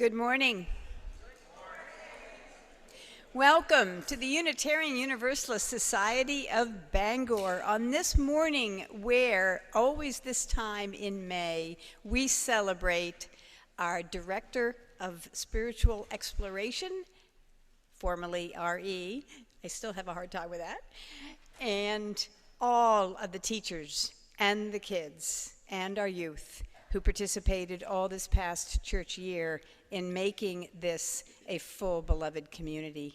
Good morning. Welcome to the Unitarian Universalist Society of Bangor on this morning where, always this time in May, we celebrate our Director of Spiritual Exploration, formerly RE, I still have a hard time with that, and all of the teachers and the kids and our youth who participated all this past church year in making this a full beloved community.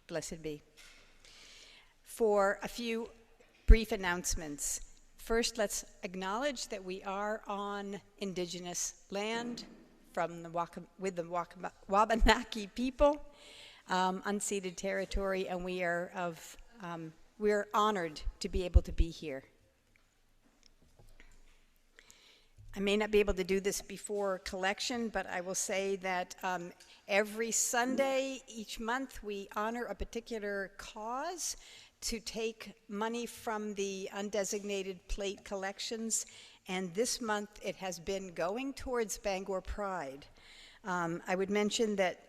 Blessed be. For a few brief announcements. First, let's acknowledge that we are on indigenous land with the Wabanaki people, unceded territory, and we are honored to be able to be here. I may not be able to do this before collection, but I will say that every Sunday each month we honor a particular cause to take money from the undesignated plate collections, and this month it has been going towards Bangor Pride. I would mention that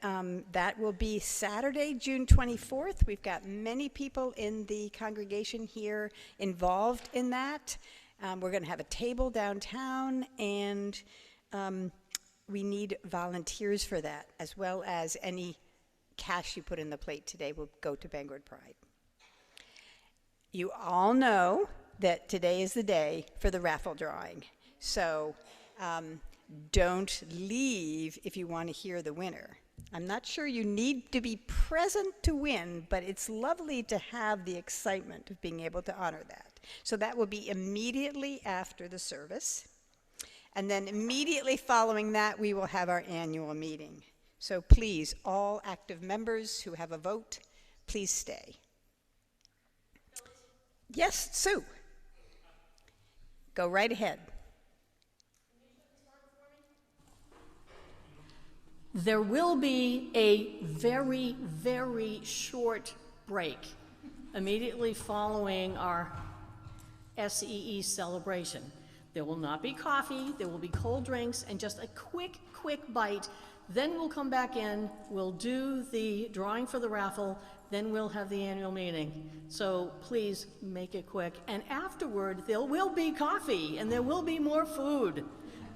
that will be Saturday, June 24th. We've got many people in the congregation here involved in that. We're going to have a table downtown, and we need volunteers for that, as well as any cash you put in the plate today will go to Bangor Pride. You all know that today is the day for the raffle drawing, so don't leave if you want to hear the winner. I'm not sure you need to be present to win, but it's lovely to have the excitement of being able to honor that. So that will be immediately after the service. And then immediately following that, we will have our annual meeting. So please, all active members who have a vote, please stay. Yes, Sue. Go right ahead. There will be a very, very short break immediately following our SEE celebration. There will not be coffee, there will be cold drinks, and just a quick bite. Then we'll come back in, we'll do the drawing for the raffle, then we'll have the annual meeting. So please make it quick. And afterward, there will be coffee and there will be more food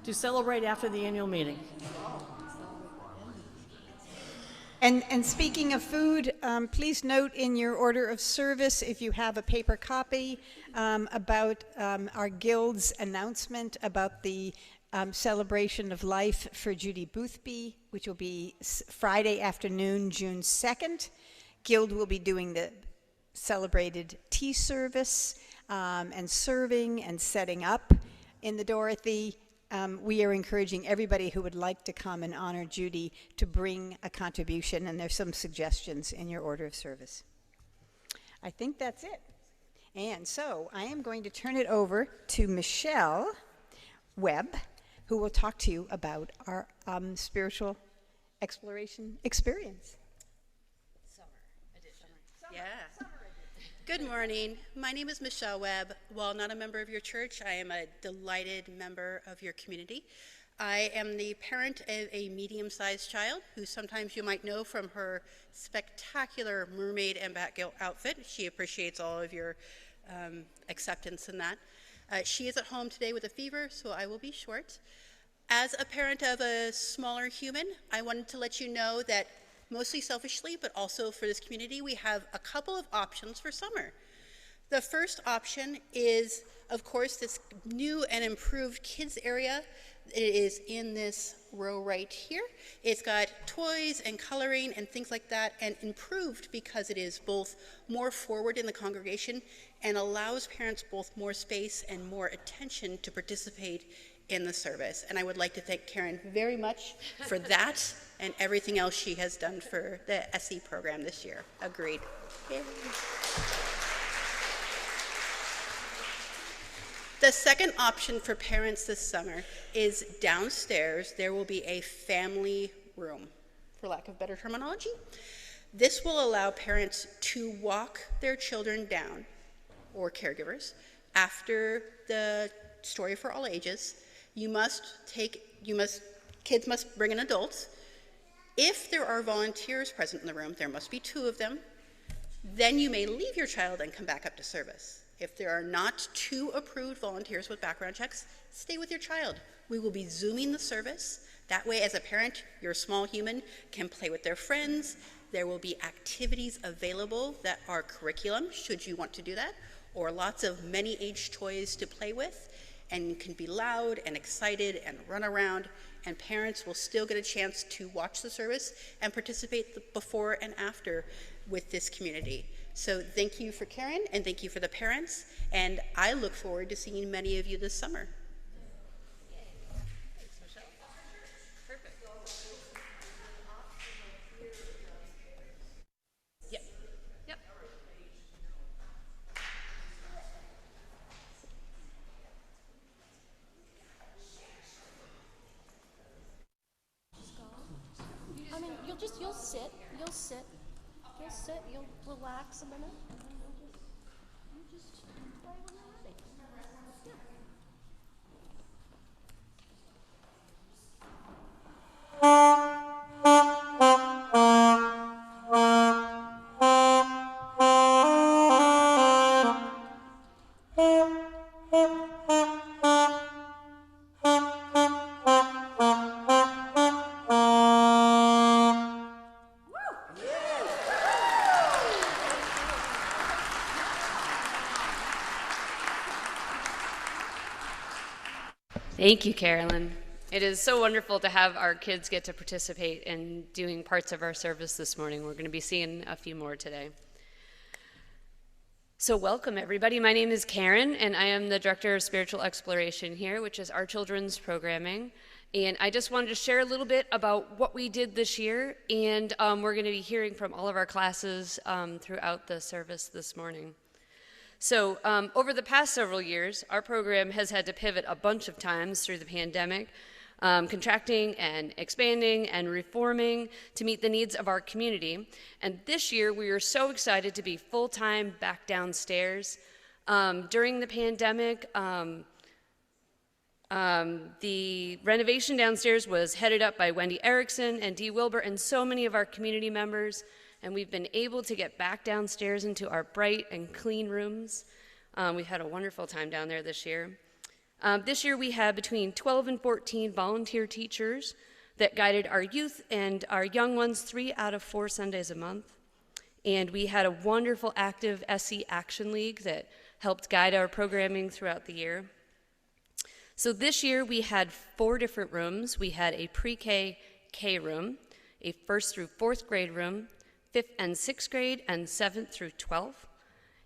to celebrate after the annual meeting. And speaking of food, please note in your order of service, if you have a paper copy, about our guild's announcement about the celebration of life for Judy Boothby, which will be Friday afternoon, June 2nd. Guild will be doing the celebrated tea service and serving and setting up in the Dorothy. We are encouraging everybody who would like to come and honor Judy to bring a contribution, and there's some suggestions in your order of service. I think that's it. And so I am going to turn it over to Michelle Webb, who will talk to you about our spiritual exploration experience. Summer edition. Yeah. Good morning. My name is Michelle Webb. While not a member of your church, I am a delighted member of your community. I am the parent of a medium-sized child who sometimes you might know from her spectacular mermaid and Batgirl outfit. She appreciates all of your acceptance in that. She is at home today with a fever, so I will be short. As a parent of a smaller human, I wanted to let you know that mostly selfishly, but also for this community, we have a couple of options for summer. The first option is, of course, this new and improved kids area. It is in this row right here. It's got toys and coloring and things like that, and improved because it is both more forward in the congregation and allows parents both more space and more attention to participate in the service. And I would like to thank Karen very much for that and everything else she has done for the SE program this year. Agreed. Yay. The second option for parents this summer is downstairs. There will be a family room, for lack of better terminology. This will allow parents to walk their children down, or caregivers, after the Story for All Ages. You must Kids must bring in adults. If there are volunteers present in the room, there must be 2 of them. Then you may leave your child and come back up to service. If there are not 2 approved volunteers with background checks, stay with your child. We will be Zooming the service. That way, as a parent, your small human can play with their friends. There will be activities available that are curriculum, should you want to do that, or lots of many age toys to play with, and can be loud and excited and run around, and parents will still get a chance to watch the service and participate before and after with this community. So thank you for Karen, and thank you for the parents, and I look forward to seeing many of you this summer. Yep. Yep. I mean, you'll sit, you'll relax a minute, and then you just play when you're ready. Yeah. Thank you, Carolyn. It is so wonderful to have our kids get to participate in doing parts of our service this morning. We're going to be seeing a few more today. So welcome, everybody. My name is Karen, and I am the Director of Spiritual Exploration here, which is our children's programming. And I just wanted to share a little bit about what we did this year, and we're going to be hearing from all of our classes throughout the service this morning. So over the past several years, our program has had to pivot a bunch of times through the pandemic, contracting and expanding and reforming to meet the needs of our community. And this year, we are so excited to be full-time back downstairs. During the pandemic, the renovation downstairs was headed up by Wendy Erickson and Dee Wilbur and so many of our community members. And we've been able to get back downstairs into our bright and clean rooms. We've had a wonderful time down there this year. This year we had between 12 and 14 volunteer teachers that guided our youth and our young ones 3 out of 4 Sundays a month. And we had a wonderful active SE Action League that helped guide our programming throughout the year. So this year we had 4 different rooms. We had a pre-K K room, a 1st through 4th grade room, 5th and 6th grade, and 7th through 12th.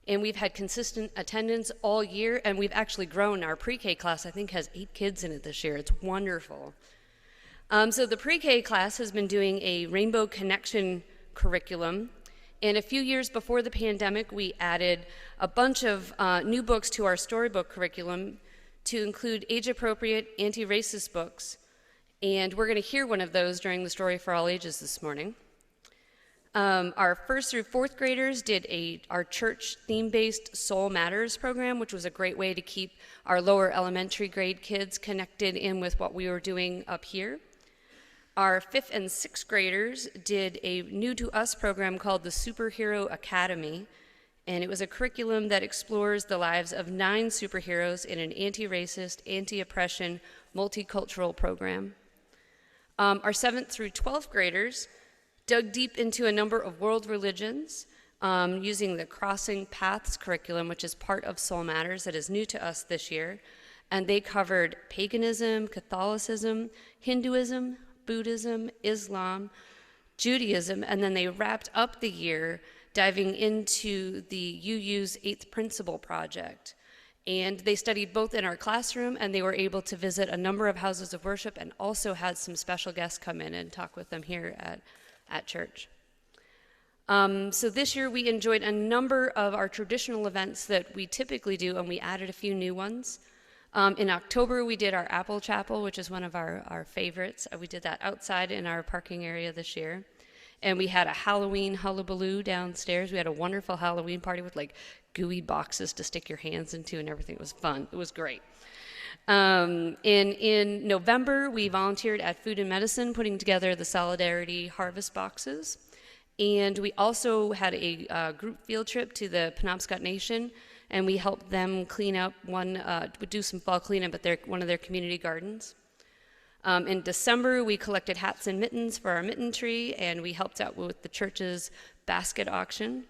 And we've had consistent attendance all year, and we've actually grown. Our pre-K class, I think, has 8 kids in it this year. It's wonderful. So the pre-K class has been doing a Rainbow Connection curriculum. And a few years before the pandemic, we added a bunch of new books to our storybook curriculum to include age-appropriate, anti-racist books. And we're going to hear one of those during the Story for All Ages this morning. Our 1st through 4th graders did our church theme-based Soul Matters program, which was a great way to keep our lower elementary grade kids connected in with what we were doing up here. Our 5th and 6th graders did a new to us program called the Superhero Academy, and it was a curriculum that explores the lives of 9 superheroes in an anti-racist, anti-oppression, multicultural program. Our 7th through 12th graders dug deep into a number of world religions using the Crossing Paths curriculum, which is part of Soul Matters that is new to us this year. And they covered paganism, Catholicism, Hinduism, Buddhism, Islam, Judaism, and then they wrapped up the year diving into the UU's 8th Principle Project. And they studied both in our classroom, and they were able to visit a number of houses of worship and also had some special guests come in and talk with them here at church. So this year we enjoyed a number of our traditional events that we typically do, and we added a few new ones. In October we did our Apple Chapel, which is one of our favorites. We did that outside in our parking area this year. And we had a Halloween hullabaloo downstairs. We had a wonderful Halloween party with like gooey boxes to stick your hands into and everything. It was fun. It was great. In November, we volunteered at Food and Medicine, putting together the Solidarity Harvest boxes. And we also had a group field trip to the Penobscot Nation, and we helped them clean up do some fall cleanup at one of their community gardens. In December, we collected hats and mittens for our mitten tree, and we helped out with the church's basket auction.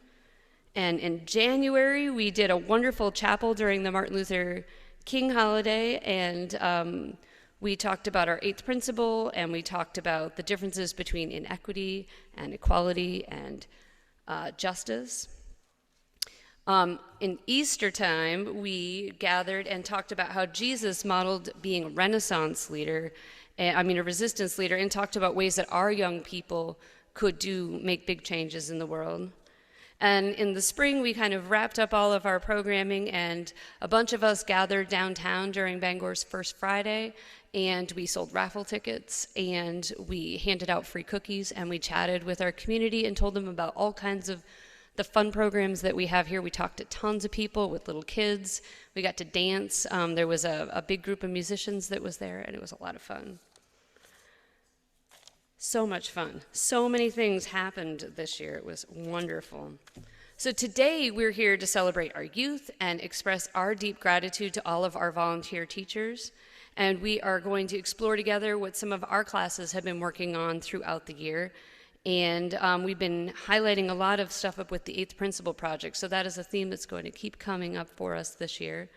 And in January, we did a wonderful chapel during the Martin Luther King holiday, and we talked about our 8th principle, and we talked about the differences between inequity and equality and justice. In Easter time, we gathered and talked about how Jesus modeled being a Renaissance leader, a resistance leader, and talked about ways that our young people could make big changes in the world. And in the spring, we kind of wrapped up all of our programming, and a bunch of us gathered downtown during Bangor's First Friday, and we sold raffle tickets, and we handed out free cookies, and we chatted with our community and told them about all kinds of the fun programs that we have here. We talked to tons of people with little kids. We got to dance. There was a big group of musicians that was there, and it was a lot of fun. So much fun. So many things happened this year. It was wonderful. So today we're here to celebrate our youth and express our deep gratitude to all of our volunteer teachers. And we are going to explore together what some of our classes have been working on throughout the year. And we've been highlighting a lot of stuff up with the 8th Principle Project. So that is a theme that's going to keep coming up for us this year.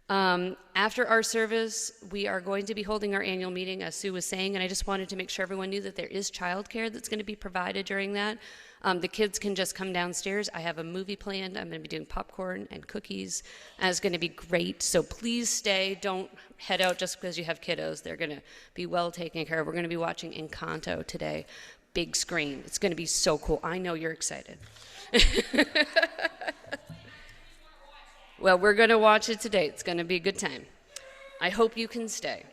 After our service, we are going to be holding our annual meeting, as Sue was saying, and I just wanted to make sure everyone knew that there is childcare that's going to be provided during that. The kids can just come downstairs. I have a movie planned. I'm going to be doing popcorn and cookies, and it's going to be great. So please stay. Don't head out just because you have kiddos. They're going to be well taken care of. We're going to be watching Encanto today. Big screen. It's going to be so cool. I know you're excited. Well, we're going to watch it today. It's going to be a good time. I hope you can stay.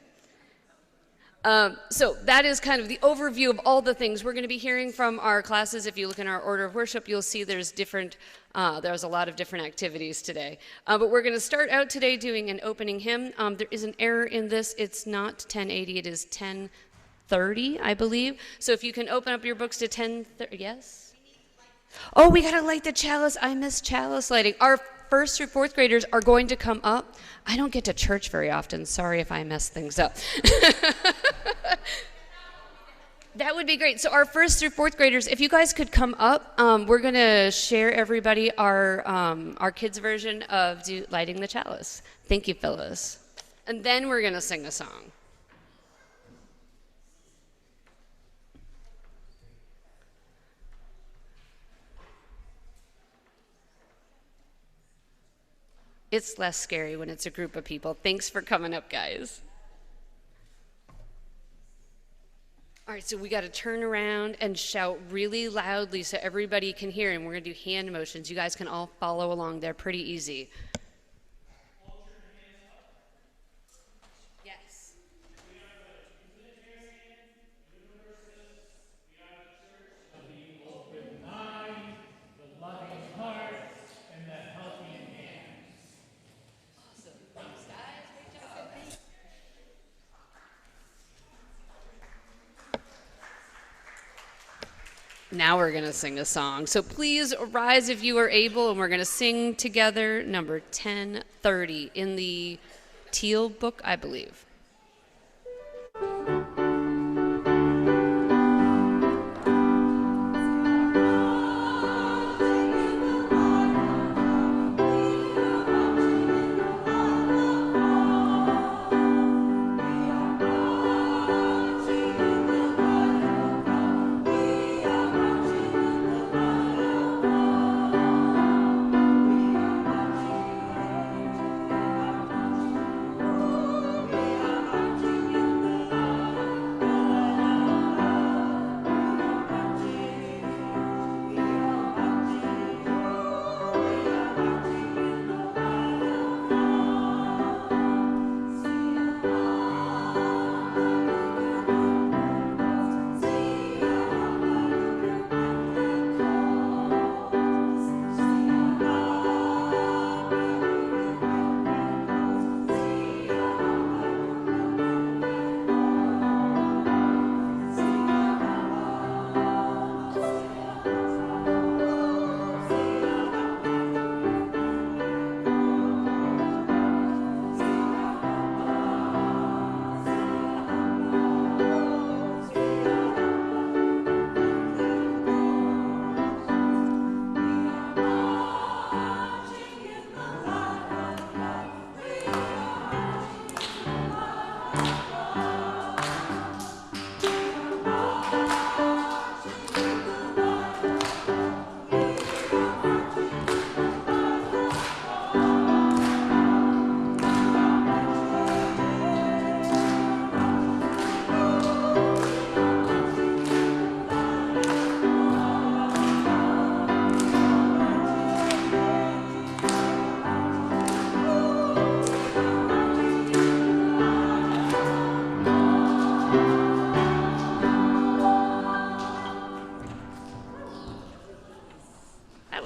So that is kind of the overview of all the things we're going to be hearing from our classes. If you look in our order of worship, you'll see there's a lot of different activities today. But we're going to start out today doing an opening hymn. There is an error in this. It's not 1080. It is 1030, I believe. So if you can open up your books to 1030. Yes? Oh, we got to light the chalice. I miss chalice lighting. Our 1st through 4th graders are going to come up. I don't get to church very often. Sorry if I mess things up. That would be great. So our 1st through 4th graders, if you guys could come up, we're going to share everybody our kids' version of lighting the chalice. Thank you, Phyllis. And then we're going to sing a song. It's less scary when it's a group of people. Thanks for coming up, guys. All right, so we got to turn around and shout really loudly so everybody can hear, and we're going to do hand motions. You guys can all follow along. They're pretty easy. Yes. Now we're going to sing a song. So please rise if you are able, and we're going to sing together number 1030 in the Teal book, I believe. We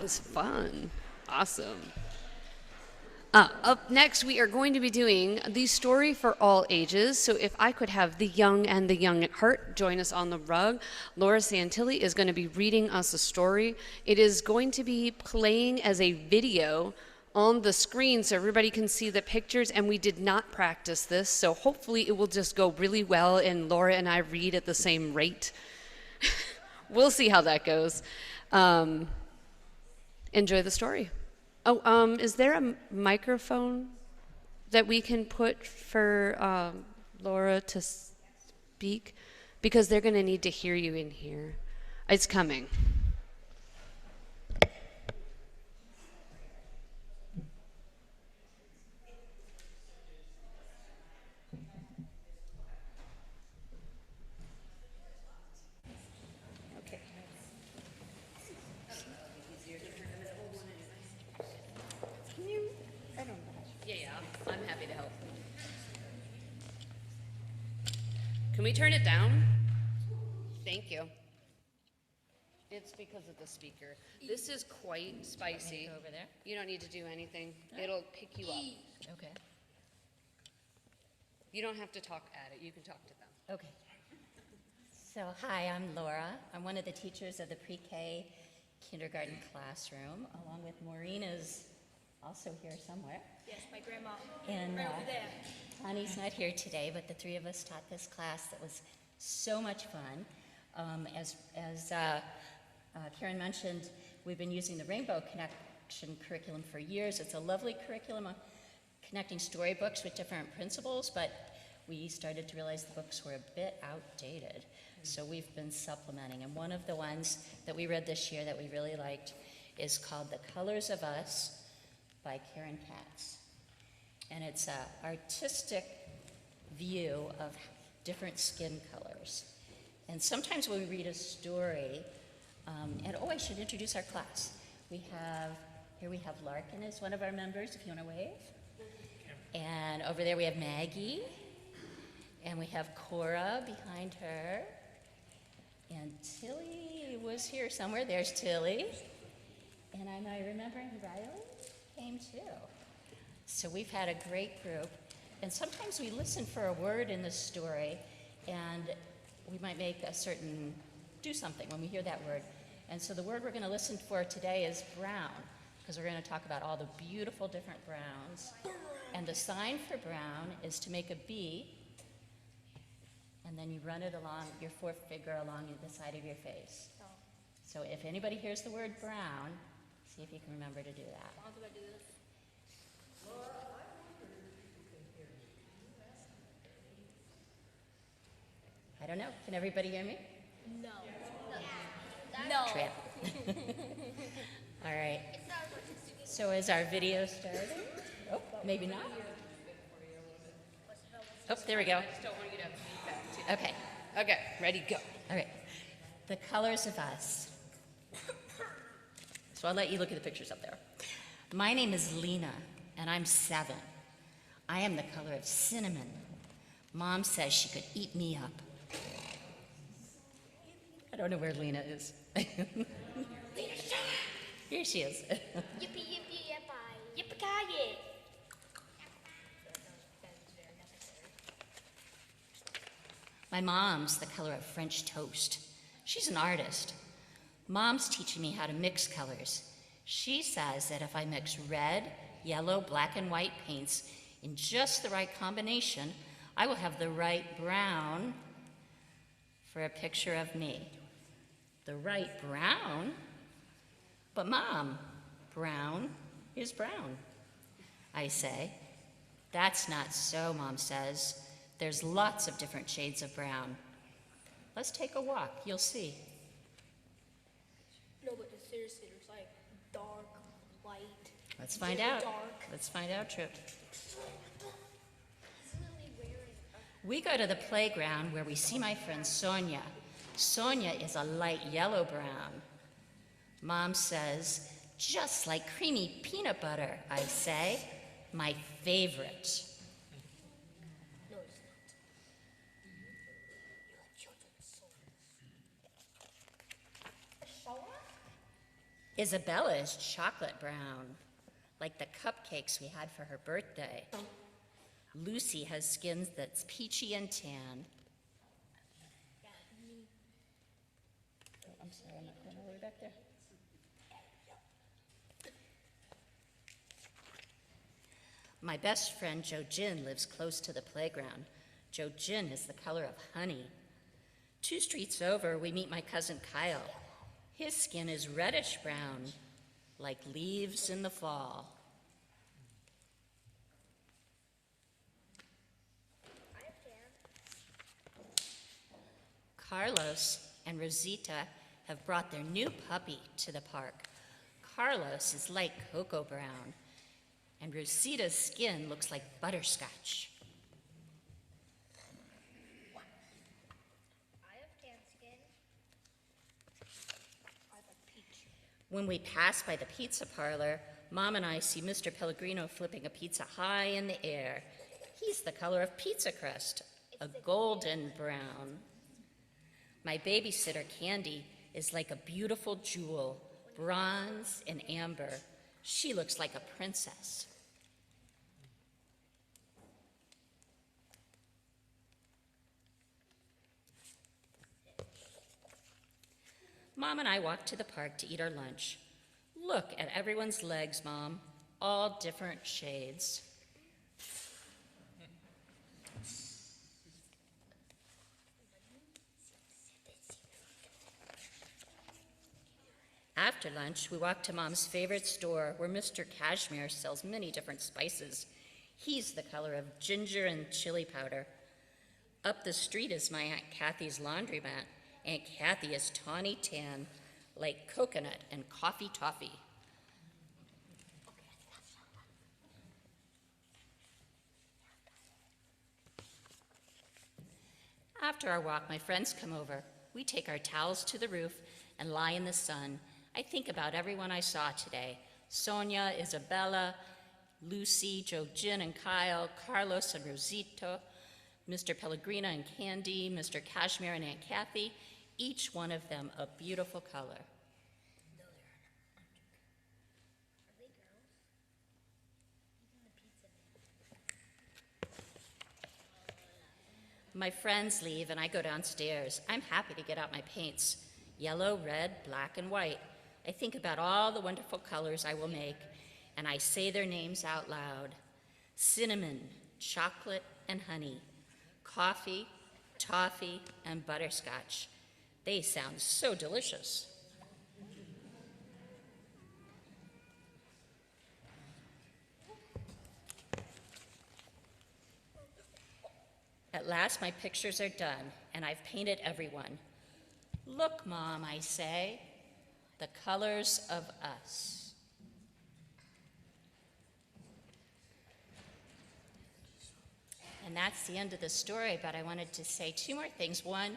was fun. Awesome. Up next, we are going to be doing the story for all ages. So if I could have the young and the young at heart join us on the rug, Laura Santilli is going to be reading us a story. It is going to be playing as a video on the screen so everybody can see the pictures, and we did not practice this, so hopefully it will just go really well and Laura and I read at the same rate. We'll see how that goes. Enjoy the story. Oh, is there a microphone that we can put for Laura to speak? Because they're going to need to hear you in here. It's coming. I'm happy to help. Can we turn it down? Thank you. It's because of the speaker. This is quite spicy. Over there? You don't need to do anything. It'll pick you up. Okay. You don't have to talk at it. You can talk to them. Okay. So, hi, I'm Laura. I'm one of the teachers of the pre-K kindergarten classroom, along with Maureen is also here somewhere. Yes, my grandma. And Right over there. Connie's not here today, but the three of us taught this class that was so much fun. As Karen mentioned, we've been using the Rainbow Connection curriculum for years. It's a lovely curriculum connecting storybooks with different principles, but we started to realize the books were a bit outdated. So we've been supplementing. And one of the ones that we read this year that we really liked is called The Colors of Us by Karen Katz. And it's an artistic view of different skin colors. And sometimes when we read a story, I should introduce our class. Here we have Larkin as one of our members, if you want to wave. And over there we have Maggie. And we have Cora behind her. And Tilly was here somewhere. There's Tilly. And am I remembering Riley came too? So we've had a great group. And sometimes we listen for a word in the story, and we might do something when we hear that word. And so the word we're going to listen for today is brown, because we're going to talk about all the beautiful different browns. And the sign for brown is to make a B, and then you run it along your forefinger along the side of your face. So if anybody hears the word brown, see if you can remember to do that. How do I do this? I don't know. Can everybody hear me? No. No. Trip. All right. So is our video starting? Oh, maybe not. Oh, there we go. I just don't want you to have feedback, too. Okay. Okay, ready, go. All right. The Colors of Us. So I'll let you look at the pictures up there. My name is Lena, and I'm 7. I am the color of cinnamon. Mom says she could eat me up. I don't know where Lena is. Here she is. Yippee, yippee, yippee. Yippee-ki-yay. My mom's the color of French toast. She's an artist. Mom's teaching me how to mix colors. She says that if I mix red, yellow, black, and white paints in just the right combination, I will have the right brown for a picture of me. The right brown? But Mom, brown is brown. I say, that's not so, Mom says. There's lots of different shades of brown. Let's take a walk, you'll see. No, but seriously, there's like dark, light. Let's find out. Dark. Let's find out, Trip. We go to the playground where we see my friend Sonia. Sonia is a light yellow brown. Mom says, just like creamy peanut butter, I say. My favorite. No, it's not. Isabella is chocolate brown, like the cupcakes we had for her birthday. Lucy has skin that's peachy and tan. Oh, I'm sorry, I'm not going all the way back there. My best friend, Jo Jin, lives close to the playground. Jo Jin is the color of honey. 2 streets over, we meet my cousin Kyle. His skin is reddish brown, like leaves in the fall. Carlos and Rosita have brought their new puppy to the park. Carlos is light cocoa brown, and Rosita's skin looks like butterscotch. When we pass by the pizza parlor, Mom and I see Mr. Pellegrino flipping a pizza high in the air. He's the color of pizza crust, a golden brown. My babysitter, Candy, is like a beautiful jewel, bronze and amber. She looks like a princess. Mom and I walked to the park to eat our lunch. Look at everyone's legs, Mom, all different shades. After lunch, we walked to Mom's favorite store where Mr. Cashmere sells many different spices. He's the color of ginger and chili powder. Up the street is my Aunt Kathy's laundromat. Aunt Kathy is tawny tan, like coconut and coffee toffee. After our walk, my friends come over. We take our towels to the roof and lie in the sun. I think about everyone I saw today. Sonia, Isabella, Lucy, Jo Jin and Kyle, Carlos and Rosito, Mr. Pellegrino and Candy, Mr. Cashmere and Aunt Kathy, each one of them a beautiful color. My friends leave and I go downstairs. I'm happy to get out my paints, yellow, red, black, and white. I think about all the wonderful colors I will make, and I say their names out loud. Cinnamon, chocolate, and honey. Coffee, toffee, and butterscotch. They sound so delicious. At last, my pictures are done, and I've painted everyone. Look, Mom, I say, the colors of us. And that's the end of the story, but I wanted to say 2 more things. One,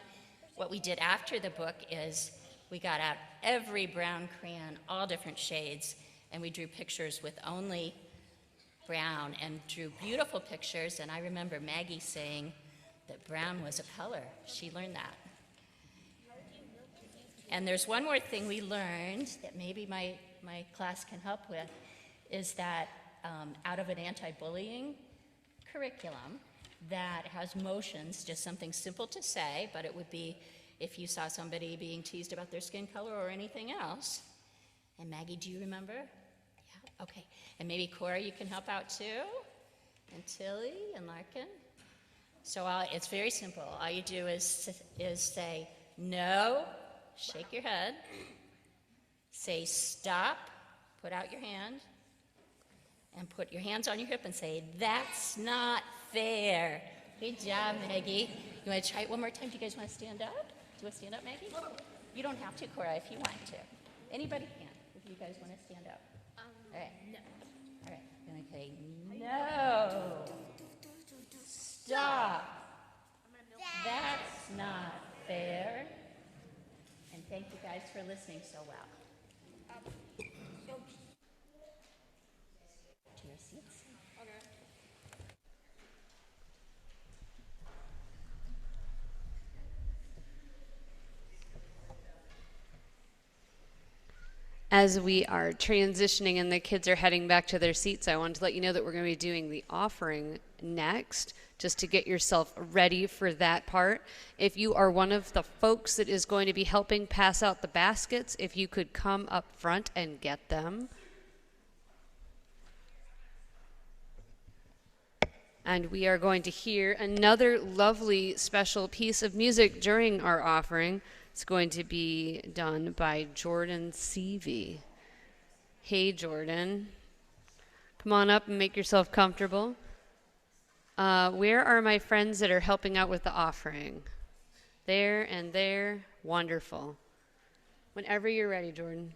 what we did after the book is we got out every brown crayon, all different shades, and we drew pictures with only brown and drew beautiful pictures. And I remember Maggie saying that brown was a color. She learned that. And there's one more thing we learned that maybe my class can help with, is that out of an anti-bullying curriculum that has motions, just something simple to say, but it would be if you saw somebody being teased about their skin color or anything else. And Maggie, do you remember? Yeah, okay. And maybe Cora, you can help out too? And Tilly and Larkin? So it's very simple. All you do is say, no, shake your head, say stop, put out your hand, and put your hands on your hip and say, that's not fair. Good job, Maggie. You want to try it one more time? Do you guys want to stand up? Do you want to stand up, Maggie? You don't have to, Cora, if you want to. Anybody can, if you guys want to stand up. All right. No. All right. I'm going to say, no. Stop. That's not fair. And thank you guys for listening so well. To your seats. As we are transitioning and the kids are heading back to their seats, I wanted to let you know that we're going to be doing the offering next, just to get yourself ready for that part. If you are one of the folks that is going to be helping pass out the baskets, if you could come up front and get them. And we are going to hear another lovely special piece of music during our offering. It's going to be done by Jordan Seavey. Hey, Jordan. Come on up and make yourself comfortable. Where are my friends that are helping out with the offering? There and there. Wonderful. Whenever you're ready, Jordan.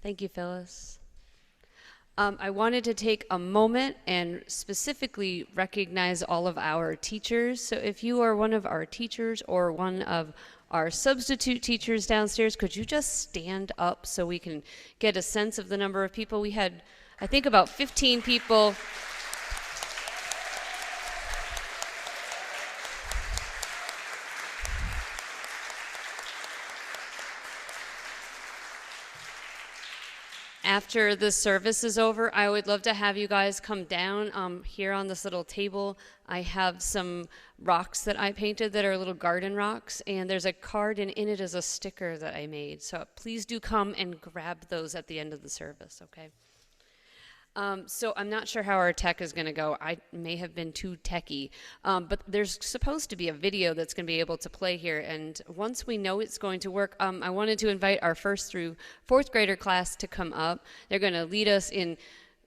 Thank you, Phyllis. I wanted to take a moment and specifically recognize all of our teachers. So if you are one of our teachers or one of our substitute teachers downstairs, could you just stand up so we can get a sense of the number of people? We had, I think, about 15 people. after the service is over, I would love to have you guys come down. Here on this little table, I have some rocks that I painted that are little garden rocks, and there's a card, and in it is a sticker that I made. So please do come and grab those at the end of the service, okay? So I'm not sure how our tech is going to go. I may have been too techy, but there's supposed to be a video that's going to be able to play here. And once we know it's going to work, I wanted to invite our 1st through 4th grader class to come up. They're going to lead us in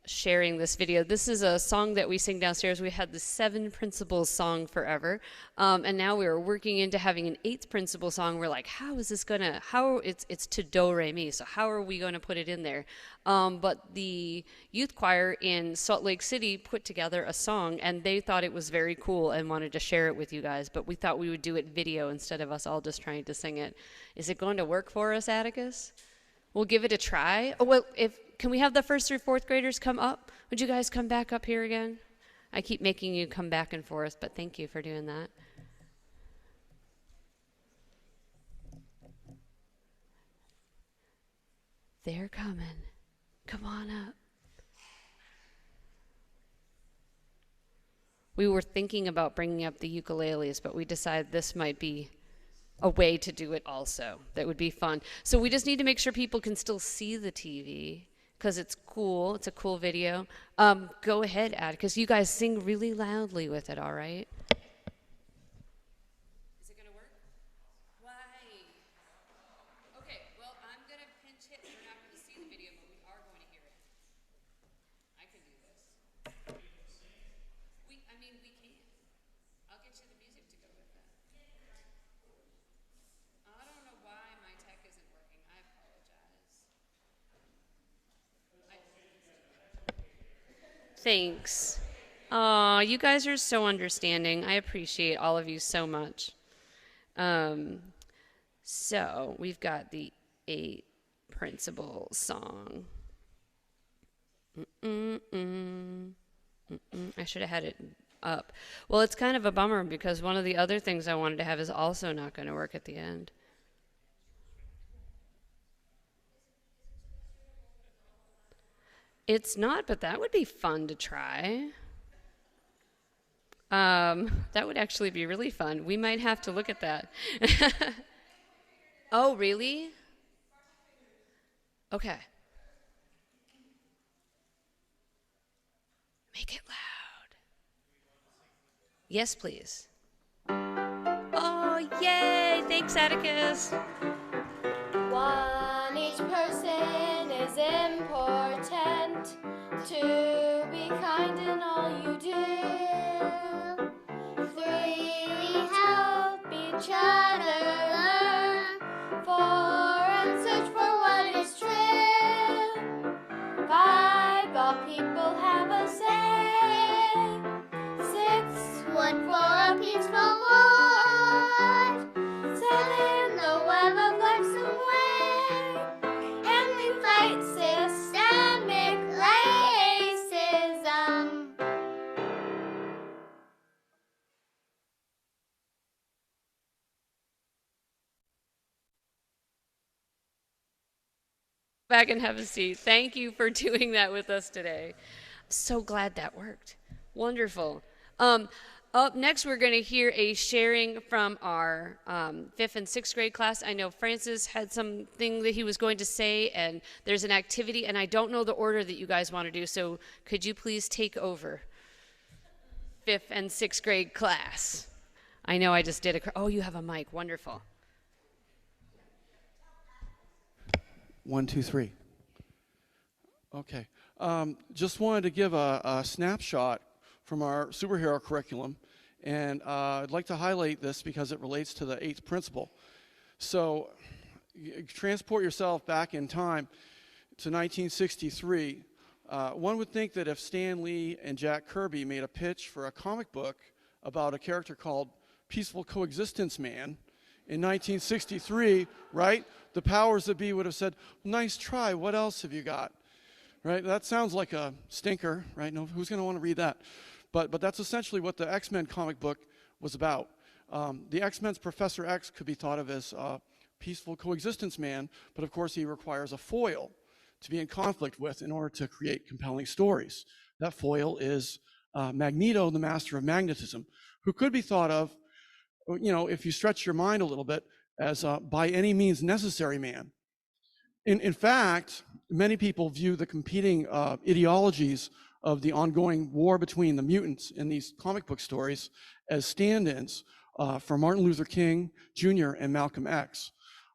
sharing this video. This is a song that we sing downstairs. We had the 7 principles song forever, and now we are working into having an 8th principle song. We're like, how is this gonna, it's to do re mi, so how are we going to put it in there? But the youth choir in Salt Lake City put together a song, and they thought it was very cool and wanted to share it with you guys, but we thought we would do it video instead of us all just trying to sing it. Is it going to work for us, Atticus? We'll give it a try. Oh, well, can we have the 1st through 4th graders come up? Would you guys come back up here again? I keep making you come back and forth, but thank you for doing that. They're coming. Come on up. We were thinking about bringing up the ukuleles, but we decided this might be a way to do it also. That would be fun. So we just need to make sure people can still see the TV because it's cool. It's a cool video. Go ahead, Atticus. You guys sing really loudly with it, all right? Is it going to work? Why? Okay, well, I'm going to pinch hit. We're not going to see the video, but we are going to hear it. I can do this. We can. I'll get you the music to go with that. I don't know why my tech isn't working. I apologize. Thanks. Aw, you guys are so understanding. I appreciate all of you so much. So we've got the 8 principle song. I should have had it up. Well, it's kind of a bummer because one of the other things I wanted to have is also not going to work at the end. It's not, but that would be fun to try. That would actually be really fun. We might have to look at that. Oh, really? Okay. Make it loud. Yes, please. Oh, yay! Thanks, Atticus. One, each person is important. 2, be kind in all you do. 3, help each other learn. 4, and search for what is true. 5, all people have a say. 6, one for a peaceful world. 7, the web of life's away. And we fight systemic racism. Back and have a seat. Thank you for doing that with us today. I'm so glad that worked. Wonderful. Up next, we're going to hear a sharing from our 5th and 6th grade class. I know Francis had something that he was going to say, and there's an activity, and I don't know the order that you guys want to do, so could you please take over 5th and 6th grade class? I know I just did a... Oh, you have a mic. Wonderful. 1, 2, 3. Okay. Just wanted to give a snapshot from our superhero curriculum, and I'd like to highlight this because it relates to the 8th principle. So transport yourself back in time to 1963. One would think that if Stan Lee and Jack Kirby made a pitch for a comic book about a character called Peaceful Coexistence Man in 1963, right, the powers that be would have said, nice try, what else have you got? Right, that sounds like a stinker, right? No, who's going to want to read that? But that's essentially what the X-Men comic book was about. The X-Men's Professor X could be thought of as a peaceful coexistence man, but of course he requires a foil to be in conflict with in order to create compelling stories. That foil is Magneto, the master of magnetism, who could be thought of, if you stretch your mind a little bit, as a by any means necessary man. In fact, many people view the competing ideologies of the ongoing war between the mutants in these comic book stories as stand-ins for Martin Luther King Jr. and Malcolm X.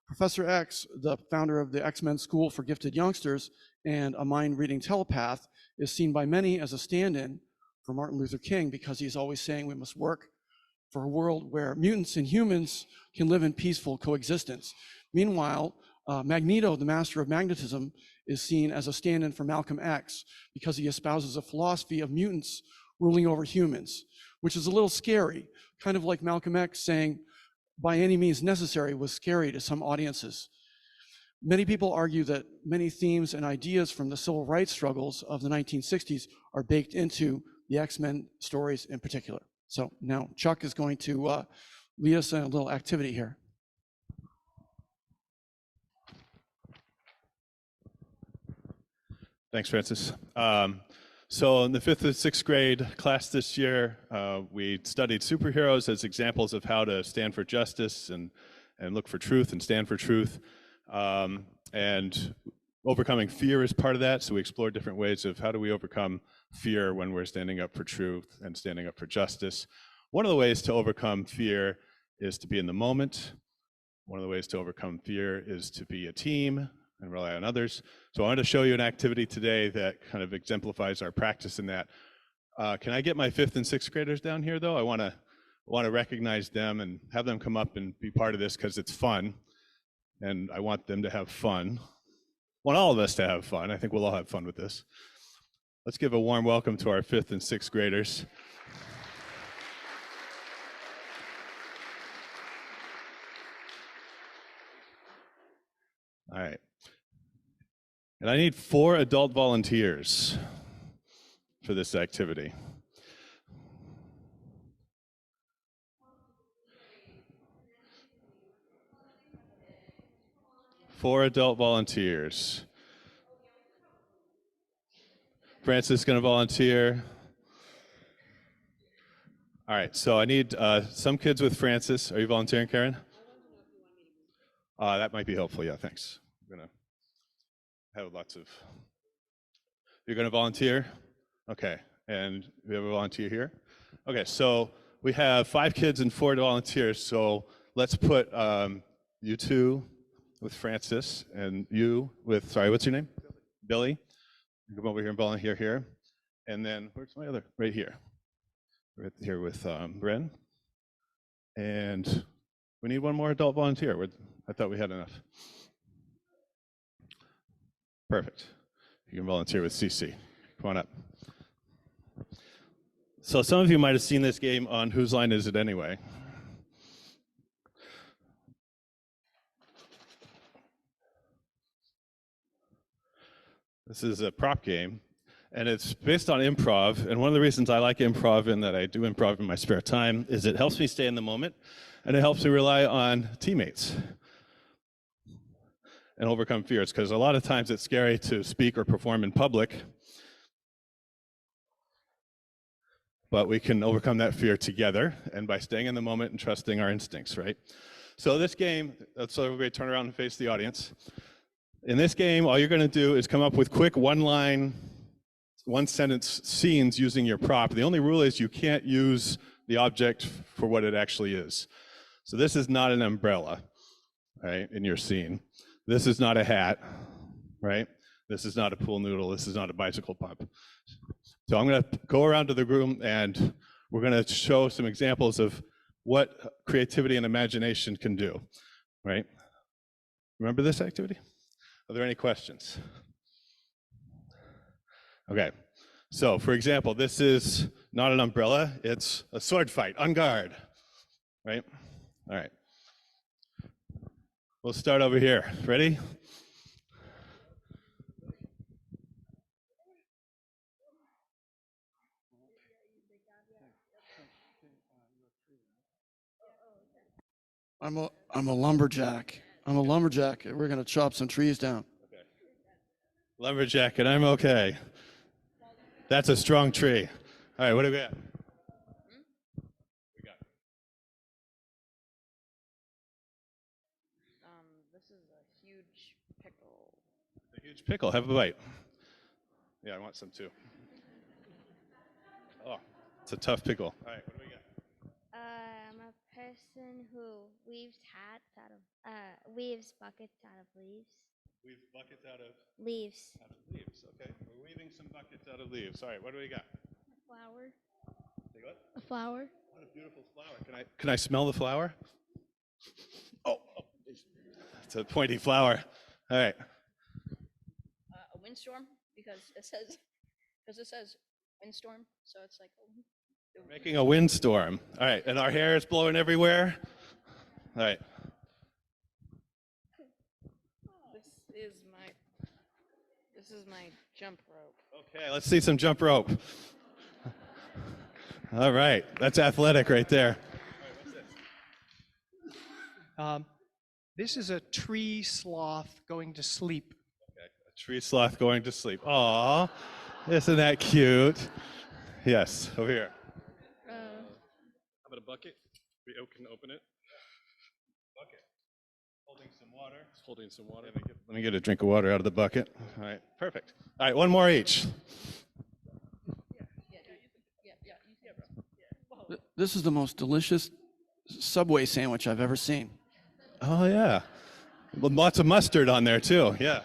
Professor X, the founder of the X-Men School for Gifted Youngsters and a mind-reading telepath, is seen by many as a stand-in for Martin Luther King because he's always saying we must work for a world where mutants and humans can live in peaceful coexistence. Meanwhile, Magneto, the master of magnetism, is seen as a stand-in for Malcolm X because he espouses a philosophy of mutants ruling over humans, which is a little scary, kind of like Malcolm X saying, by any means necessary, was scary to some audiences. Many people argue that many themes and ideas from the civil rights struggles of the 1960s are baked into the X-Men stories in particular. So now Chuck is going to lead us in a little activity here. Thanks, Francis. So in the 5th and 6th grade class this year, we studied superheroes as examples of how to stand for justice and look for truth and stand for truth. And overcoming fear is part of that. So we explored different ways of how do we overcome fear when we're standing up for truth and standing up for justice. One of the ways to overcome fear is to be in the moment. One of the ways to overcome fear is to be a team and rely on others. So I wanted to show you an activity today that kind of exemplifies our practice in that. Can I get my 5th and 6th graders down here though? I want to recognize them and have them come up and be part of this because it's fun. And I want them to have fun. I want all of us to have fun. I think we'll all have fun with this. Let's give a warm welcome to our 5th and 6th graders. All right. And I need 4 adult volunteers for this activity. Four adult volunteers. Francis is going to volunteer. All right, so I need some kids with Francis. Are you volunteering, Karen? That might be helpful, yeah, thanks. I'm going to have lots of... You're going to volunteer? Okay, and we have a volunteer here? Okay, so we have 5 kids and 4 volunteers, so let's put you two with Francis and you with, sorry, what's your name? Billy. Come over here and volunteer here. And then, where's my other? Right here. Right here with Bren. And we need one more adult volunteer. I thought we had enough. Perfect. You can volunteer with CC. Come on up. So some of you might have seen this game on Whose Line Is It Anyway? This is a prop game, and it's based on improv. And one of the reasons I like improv and that I do improv in my spare time is it helps me stay in the moment, and it helps me rely on teammates and overcome fears, because a lot of times it's scary to speak or perform in public, but we can overcome that fear together and by staying in the moment and trusting our instincts, right? So this game, so everybody turn around and face the audience. In this game, all you're going to do is come up with quick one-line, one-sentence scenes using your prop. The only rule is you can't use the object for what it actually is. So this is not an umbrella, right, in your scene. This is not a hat, right? This is not a pool noodle. This is not a bicycle pump. So I'm going to go around to the room, and we're going to show some examples of what creativity and imagination can do, right? Remember this activity? Are there any questions? Okay, so for example, this is not an umbrella, it's a sword fight, on guard, right? All right. We'll start over here. Ready? I'm a lumberjack. I'm a lumberjack. We're going to chop some trees down. Lumberjack, and I'm okay. That's a strong tree. All right, what do we got? This is a huge pickle. A huge pickle. Have a bite. Yeah, I want some too. Oh, it's a tough pickle. All right, what do we got? I'm a person who weaves buckets out of leaves. Weave buckets out of Leaves. leaves. Okay, we're weaving some buckets out of leaves. All right, what do we got? A flower. Say what? A flower. What a beautiful flower. Can I smell the flower? Oh, it's a pointy flower. All right. A windstorm, because it says windstorm, so it's like. We're making a windstorm. All right, and our hair is blowing everywhere. All right. This is my jump rope. Okay, let's see some jump rope. All right, that's athletic right there. This is a tree sloth going to sleep. Okay, a tree sloth going to sleep. Aw, isn't that cute? Yes, over here. How about a bucket? We can open it. Bucket. Holding some water. It's holding some water. Let me get a drink of water out of the bucket. All right, perfect. All right, one more each. This is the most delicious Subway sandwich I've ever seen. Oh, yeah. Well, lots of mustard on there, too. Yeah.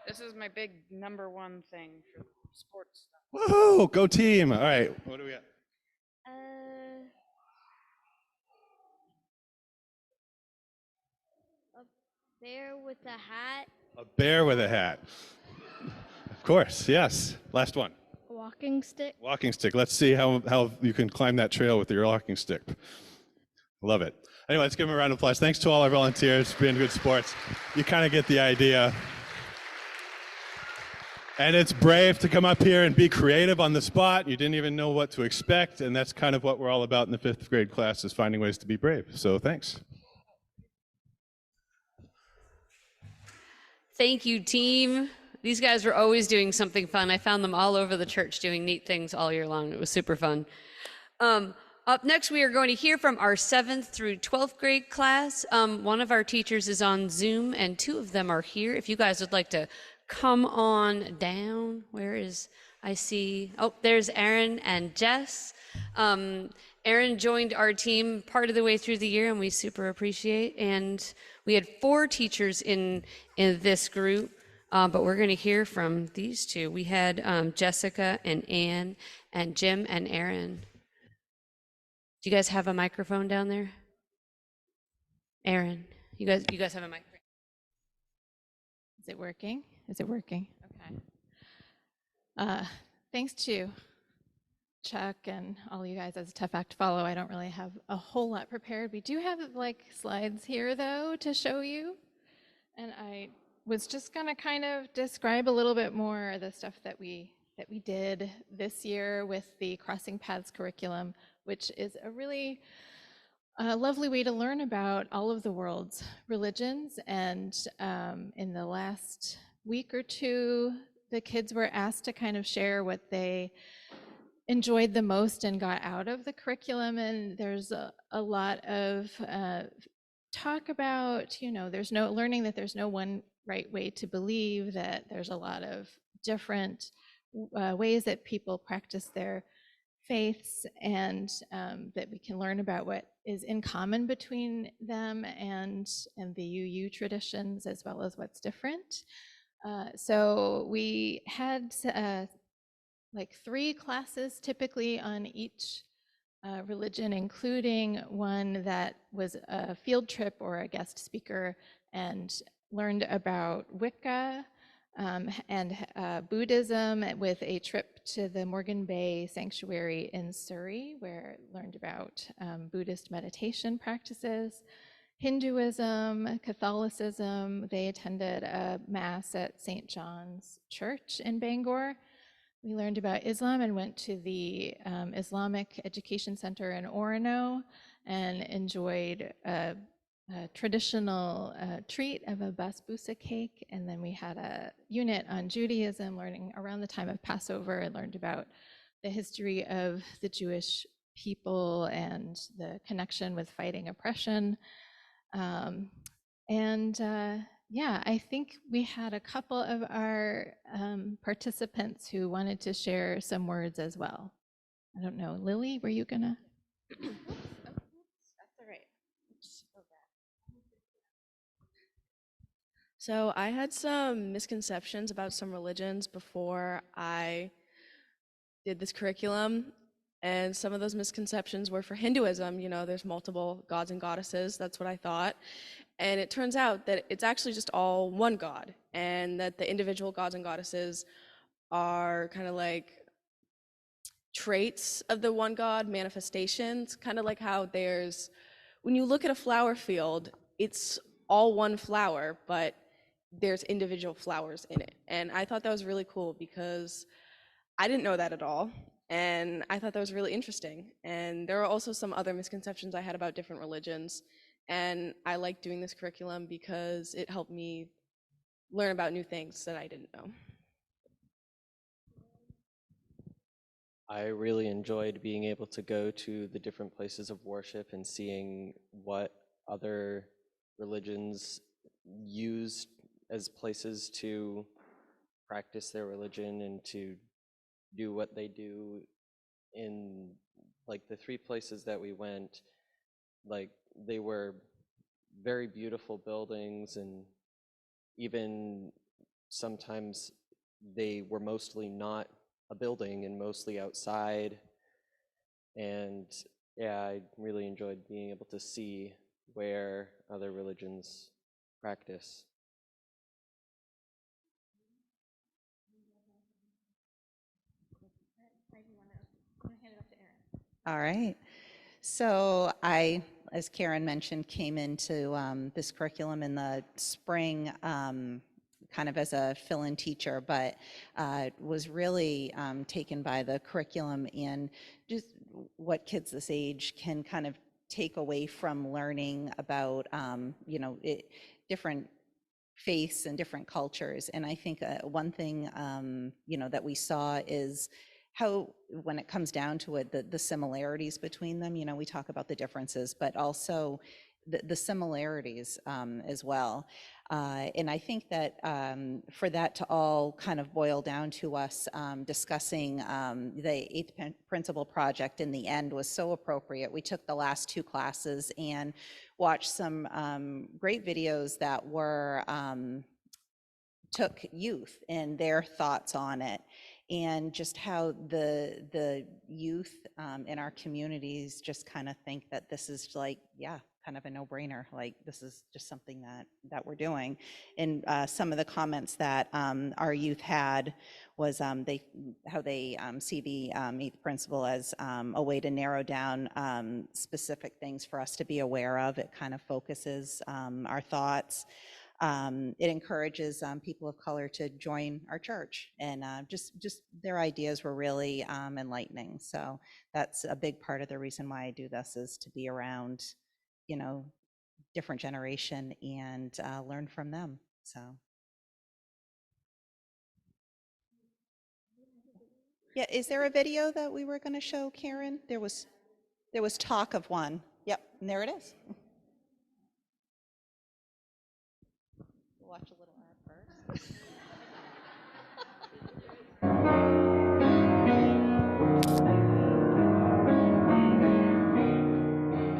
This is my big #1 thing for sports stuff. Woohoo! Go team. All right, what do we got? A bear with a hat. A bear with a hat. Of course, yes. Last one. A walking stick. Walking stick. Let's see how you can climb that trail with your walking stick. Love it. Anyway, let's give them a round of applause. Thanks to all our volunteers for being good sports. You kind of get the idea. And it's brave to come up here and be creative on the spot. You didn't even know what to expect, and that's kind of what we're all about in the 5th grade class, is finding ways to be brave. So thanks. Thank you, team. These guys were always doing something fun. I found them all over the church doing neat things all year long. It was super fun. Up next, we are going to hear from our 7th through 12th grade class. One of our teachers is on Zoom, and 2 of them are here. If you guys would like to come on down. There's Aaron and Jess. Aaron joined our team part of the way through the year, and we super appreciate. And we had 4 teachers in this group, but we're going to hear from these 2. We had Jessica and Ann and Jim and Aaron. Do you guys have a microphone down there? Aaron, you guys have a microphone. Is it working? Okay. Thanks to Chuck and all you guys. As a tough act to follow, I don't really have a whole lot prepared. We do have slides here though to show you. And I was just gonna kind of describe a little bit more the stuff that we did this year with the Crossing Paths curriculum, which is a really lovely way to learn about all of the world's religions. And in the last week or 2, the kids were asked to kind of share what they enjoyed the most and got out of the curriculum. And there's a lot of talk about, there's no one right way to believe, that there's a lot of different ways that people practice their faiths, and that we can learn about what is in common between them and the UU traditions, as well as what's different. So we had 3 classes typically on each religion, including one that was a field trip or a guest speaker, and learned about Wicca and Buddhism, with a trip to the Morgan Bay Sanctuary in Surrey, where I learned about Buddhist meditation practices. Hinduism, Catholicism, they attended a mass at St. John's Church in Bangor. We learned about Islam and went to the Islamic Education Center in Orono and enjoyed a traditional treat of a basbousa cake, and then we had a unit on Judaism, learning around the time of Passover. I learned about the history of the Jewish people and the connection with fighting oppression. Yeah, I think we had a couple of our participants who wanted to share some words as well. I don't know, Lily, were you gonna? That's all right. So I had some misconceptions about some religions before I did this curriculum. And some of those misconceptions were for Hinduism. You know, there's multiple gods and goddesses. That's what I thought. And it turns out that it's actually just all one god, and that the individual gods and goddesses are kind of like traits of the one god, manifestations, kind of like how there's, when you look at a flower field, it's all one flower, but there's individual flowers in it. And I thought that was really cool because I didn't know that at all. And I thought that was really interesting. And there are also some other misconceptions I had about different religions. And I like doing this curriculum because it helped me learn about new things that I didn't know. I really enjoyed being able to go to the different places of worship and seeing what other religions use as places to practice their religion and to do what they do. In like the 3 places that we went, like they were very beautiful buildings, and even sometimes they were mostly not a building and mostly outside. And yeah, I really enjoyed being able to see where other religions practice. All right. So I, as Karen mentioned, came into this curriculum in the spring kind of as a fill-in teacher, but was really taken by the curriculum and just what kids this age can kind of take away from learning about, different faiths and different cultures. And I think one thing, that we saw is how, when it comes down to it, the similarities between them. We talk about the differences, but also the similarities as well. And I think that for that to all kind of boil down to us discussing the 8th Principle Project in the end was so appropriate. We took the last 2 classes and watched some great videos that were took youth and their thoughts on it, and just how the youth in our communities just kind of think that this is like, yeah, kind of a no-brainer, like this is just something that we're doing. And some of the comments that our youth had was how they see the 8th principle as a way to narrow down specific things for us to be aware of. It kind of focuses our thoughts. It encourages people of color to join our church, and just their ideas were really enlightening. So that's a big part of the reason why I do this, is to be around, different generation and learn from them. So yeah, is there a video that we were going to show, Karen? There was talk of one. Yep, and there it is. Watch a little ad first.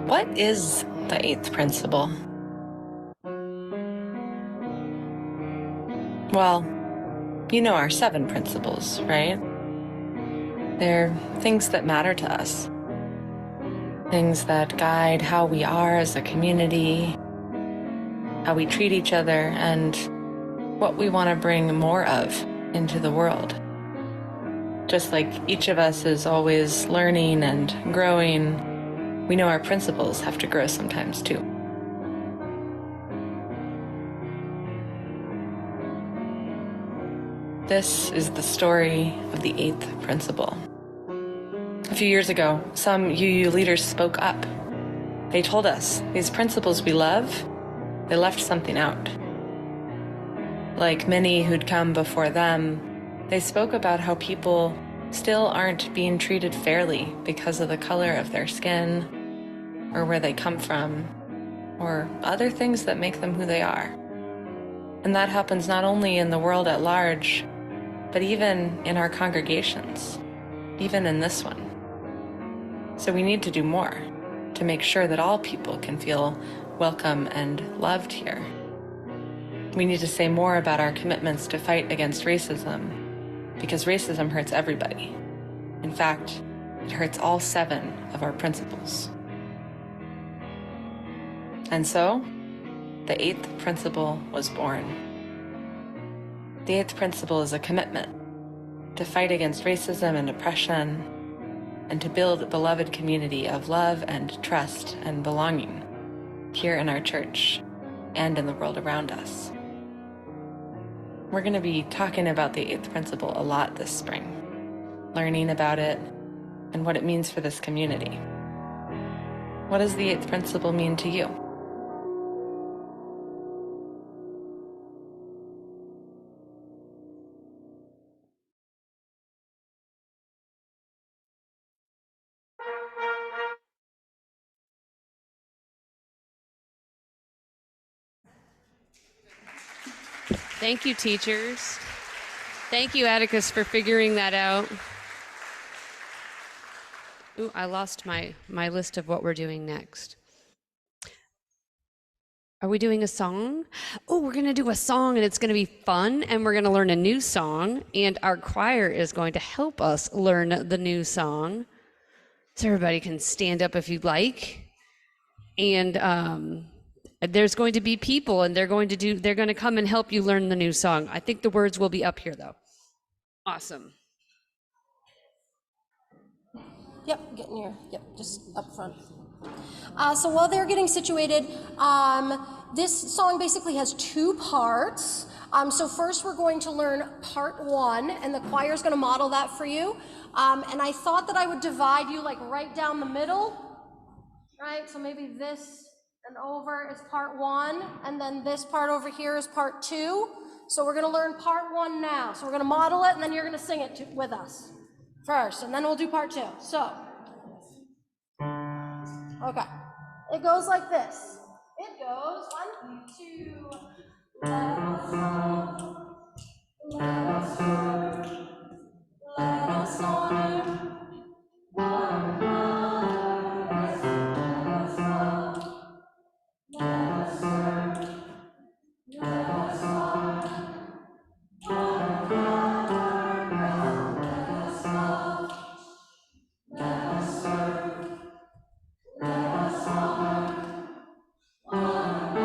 What is the 8th principle? Well, our 7 principles, right? They're things that matter to us. Things that guide how we are as a community, how we treat each other, and what we want to bring more of into the world. Just like each of us is always learning and growing, we know our principles have to grow sometimes too. This is the story of the 8th principle. A few years ago, some UU leaders spoke up. They told us these principles we love, they left something out. Like many who'd come before them, they spoke about how people still aren't being treated fairly because of the color of their skin, or where they come from, or other things that make them who they are. And that happens not only in the world at large, but even in our congregations, even in this one. So we need to do more to make sure that all people can feel welcome and loved here. We need to say more about our commitments to fight against racism, because racism hurts everybody. In fact, it hurts all 7 of our principles. And so, the 8th principle was born. The 8th principle is a commitment to fight against racism and oppression, and to build a beloved community of love and trust and belonging here in our church and in the world around us. We're going to be talking about the 8th principle a lot this spring, learning about it and what it means for this community. What does the 8th principle mean to you? Thank you, teachers. Thank you, Atticus, for figuring that out. Ooh, I lost my list of what we're doing next. Are we doing a song? Oh, we're going to do a song, and it's going to be fun, and we're going to learn a new song, and our choir is going to help us learn the new song. So everybody can stand up if you'd like. And there's going to be people, and they're going to come and help you learn the new song. I think the words will be up here, though. Awesome. Yep, get in here. Yep, just up front. So while they're getting situated, this song basically has 2 parts. So first we're going to learn part 1, and the choir is going to model that for you. And I thought that I would divide you like right down the middle, right? So maybe this and over is part 1, and then this part over here is part 2. So we're going to learn part 1 now. So we're going to model it, and then you're going to sing it with us first, and then we'll do part 2. So, okay. It goes like this. It goes 1, 2, let us love, let us serve, let us honor one another, yes, let us love, let us serve, let us honor one another, let us love, let us serve, let us honor one another.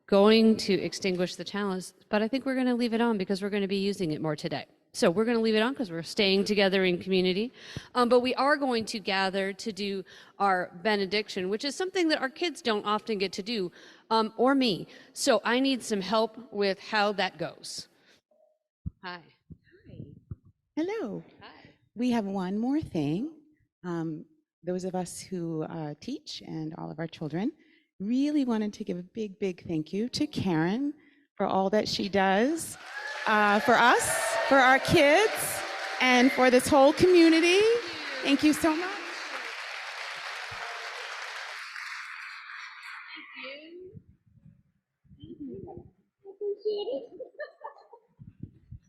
going to extinguish the chalice, but I think we're going to leave it on because we're going to be using it more today. So we're going to leave it on because we're staying together in community. But we are going to gather to do our benediction, which is something that our kids don't often get to do, or me. So I need some help with how that goes. Hi. Hello. We have one more thing. Those of us who teach and all of our children really wanted to give a big, big thank you to Karen for all that she does for us, for our kids, and for this whole community. Thank you so much.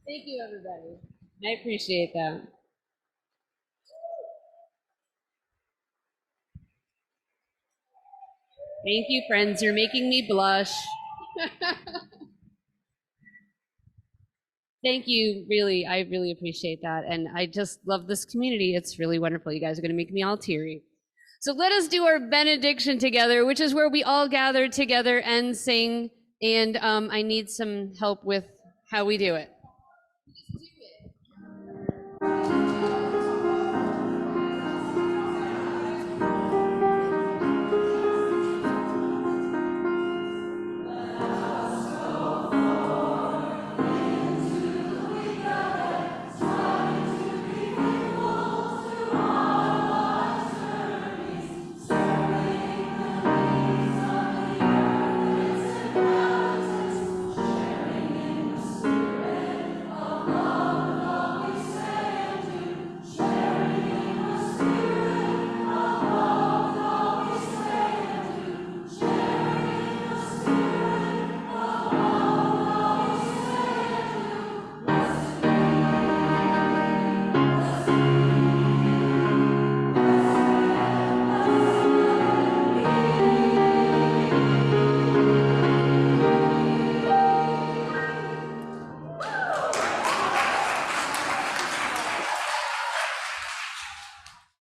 Thank you, everybody. I appreciate that. Thank you, friends. You're making me blush. Thank you. Really, I really appreciate that. And I just love this community. It's really wonderful. You guys are going to make me all teary. So let us do our benediction together, which is where we all gather together and sing. And I need some help with how we do it.